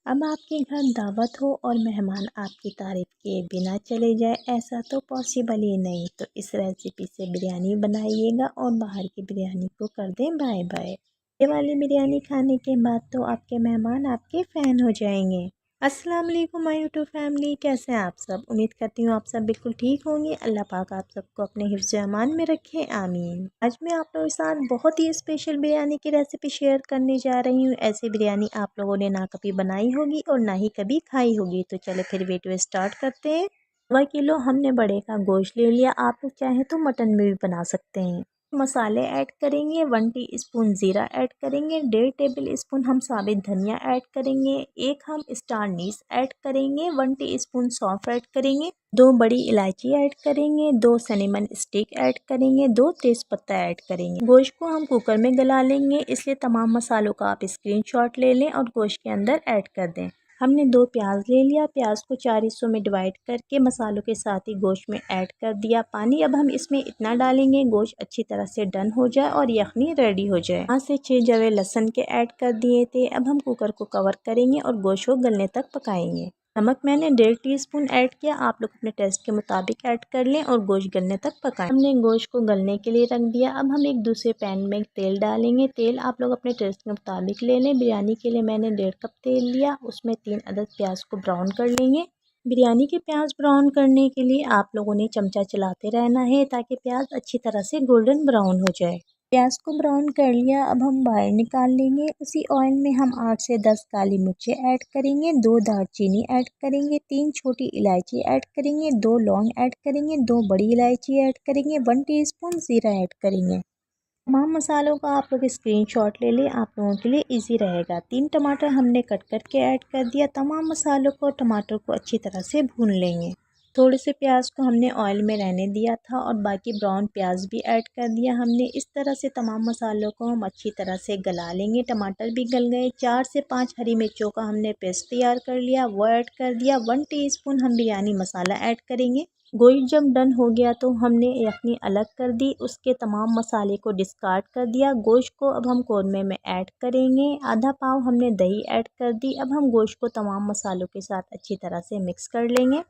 अब आपके घर दावत हो और मेहमान आपकी तारीफ़ किए बिना चले जाए, ऐसा तो पॉसिबल ही नहीं। तो इस रेसिपी से बिरयानी बनाइएगा और बाहर की बिरयानी को कर दें बाय बाय। ये वाली बिरयानी खाने के बाद तो आपके मेहमान आपके फ़ैन हो जाएंगे। अस्सलाम वालेकुम माय यूट्यूब फैमिली, कैसे हैं आप सब। उम्मीद करती हूँ आप सब बिल्कुल ठीक होंगे। अल्लाह पाक आप सबको अपने हिफ्ज़ अमान में रखे, आमीन। आज मैं आप लोगों के साथ बहुत ही स्पेशल बिरयानी की रेसिपी शेयर करने जा रही हूँ। ऐसी बिरयानी आप लोगों ने ना कभी बनाई होगी और ना ही कभी खाई होगी। तो चले फिर वीडियो स्टार्ट करते हैं। 1 किलो हमने बड़े का गोश्त ले लिया। आप लोग चाहें तो मटन में भी बना सकते हैं। मसाले ऐड करेंगे, 1 टीस्पून ज़ीरा ऐड करेंगे, 1.5 टेबल स्पून हम साबित धनिया ऐड करेंगे, 1 हम स्टार अनीस ऐड करेंगे, 1 टीस्पून सौंफ ऐड करेंगे, 2 बड़ी इलायची ऐड करेंगे, 2 सिनेमन स्टिक ऐड करेंगे, 2 तेज़पत्ता ऐड करेंगे। गोश्त को हम कुकर में गला लेंगे, इसलिए तमाम मसालों का आप स्क्रीनशॉट ले लें और गोश्त के अंदर ऐड कर दें। हमने 2 प्याज ले लिया। प्याज को 4 हिस्सों में डिवाइड करके मसालों के साथ ही गोश्त में ऐड कर दिया पानी। अब हम इसमें इतना डालेंगे गोश्त अच्छी तरह से डन हो जाए और यखनी रेडी हो जाए। 5 से 6 जवे लहसुन के ऐड कर दिए थे। अब हम कुकर को कवर करेंगे और गोश्त को गलने तक पकाएंगे। नमक मैंने 1.5 टीस्पून ऐड किया। आप लोग अपने टेस्ट के मुताबिक ऐड कर लें और गोश्त गलने तक पकाएं। हमने गोश्त को गलने के लिए रख दिया। अब हम एक दूसरे पैन में तेल डालेंगे। तेल आप लोग अपने टेस्ट के मुताबिक ले लें। बिरयानी के लिए मैंने 1.5 कप तेल लिया। उसमें 3 अदद प्याज को ब्राउन कर लेंगे। बिरयानी के प्याज ब्राउन करने के लिए आप लोगों ने चमचा चलाते रहना है ताकि प्याज अच्छी तरह से गोल्डन ब्राउन हो जाए। प्याज को ब्राउन कर लिया। अब हम बाहर निकाल लेंगे। उसी ऑयल में हम 8 से 10 काली मिर्चें ऐड करेंगे, 2 दालचीनी ऐड करेंगे, 3 छोटी इलायची ऐड करेंगे, 2 लौंग ऐड करेंगे, 2 बड़ी इलायची ऐड करेंगे, 1 टीस्पून ज़ीरा ऐड करेंगे। तमाम मसालों का आप लोग स्क्रीनशॉट ले लें, आप लोगों के लिए इजी रहेगा। 3 टमाटर हमने कट करके ऐड कर दिया। तमाम मसालों को टमाटर को अच्छी तरह से भून लेंगे। थोड़े से प्याज को हमने ऑयल में रहने दिया था और बाकी ब्राउन प्याज भी ऐड कर दिया हमने। इस तरह से तमाम मसालों को हम अच्छी तरह से गला लेंगे। टमाटर भी गल गए। 4 से 5 हरी मिर्चों का हमने पेस्ट तैयार कर लिया, वो ऐड कर दिया। 1 टीस्पून हम बिरयानी मसाला ऐड करेंगे। गोश्त जब डन हो गया तो हमने यखनी अलग कर दी। उसके तमाम मसाले को डिस्कार्ड कर दिया। गोश्त को अब हम कौरमे में ऐड करेंगे। आधा पाव हमने दही ऐड कर दी। अब हम गोश्त को तमाम मसालों के साथ अच्छी तरह से मिक्स कर लेंगे।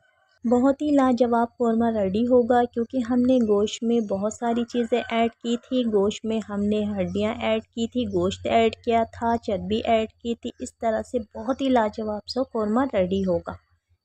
बहुत ही लाजवाब कौरमा रेडी होगा क्योंकि हमने गोश्त में बहुत सारी चीज़ें ऐड की थी। गोश्त में हमने हड्डियां ऐड की थी, गोश्त ऐड किया था, चर्बी ऐड की थी। इस तरह से बहुत ही लाजवाब सा कौरमा रेडी होगा।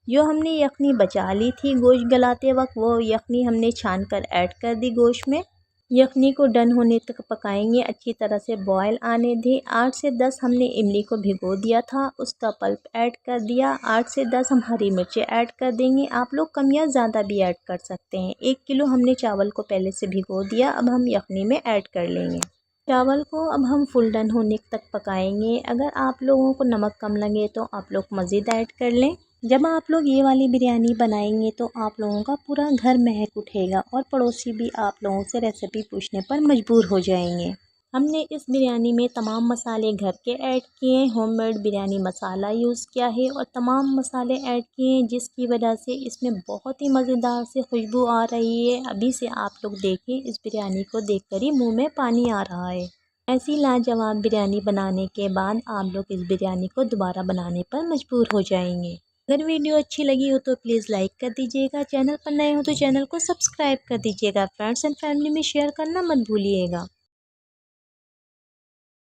जो हमने यखनी बचा ली थी गोश्त गलाते वक्त, वो यखनी हमने छान कर ऐड कर दी गोश्त में। यखनी को डन होने तक पकाएंगे, अच्छी तरह से बॉयल आने दें। 8 से 10 हमने इमली को भिगो दिया था, उसका पल्प ऐड कर दिया। 8 से 10 हम हरी मिर्चें ऐड कर देंगे। आप लोग कम या ज़्यादा भी ऐड कर सकते हैं। 1 किलो हमने चावल को पहले से भिगो दिया। अब हम यखनी में ऐड कर लेंगे। चावल को अब हम फुल डन होने तक पकाएंगे। अगर आप लोगों को नमक कम लगे तो आप लोग मज़ीद ऐड कर लें। जब आप लोग ये वाली बिरयानी बनाएंगे तो आप लोगों का पूरा घर महक उठेगा और पड़ोसी भी आप लोगों से रेसिपी पूछने पर मजबूर हो जाएंगे। हमने इस बिरयानी में तमाम मसाले घर के ऐड किए, होममेड बिरयानी मसाला यूज़ किया है और तमाम मसाले ऐड किए हैं, जिसकी वजह से इसमें बहुत ही मज़ेदार से खुशबू आ रही है। अभी से आप लोग देखें, इस बिरयानी को देखकर ही मुँह में पानी आ रहा है। ऐसी लाजवाब बिरयानी बनाने के बाद आप लोग इस बिरयानी को दोबारा बनाने पर मजबूर हो जाएंगे। अगर वीडियो अच्छी लगी हो तो प्लीज़ लाइक कर दीजिएगा। चैनल पर नए हो तो चैनल को सब्सक्राइब कर दीजिएगा। फ्रेंड्स एंड फैमिली में शेयर करना मत भूलिएगा।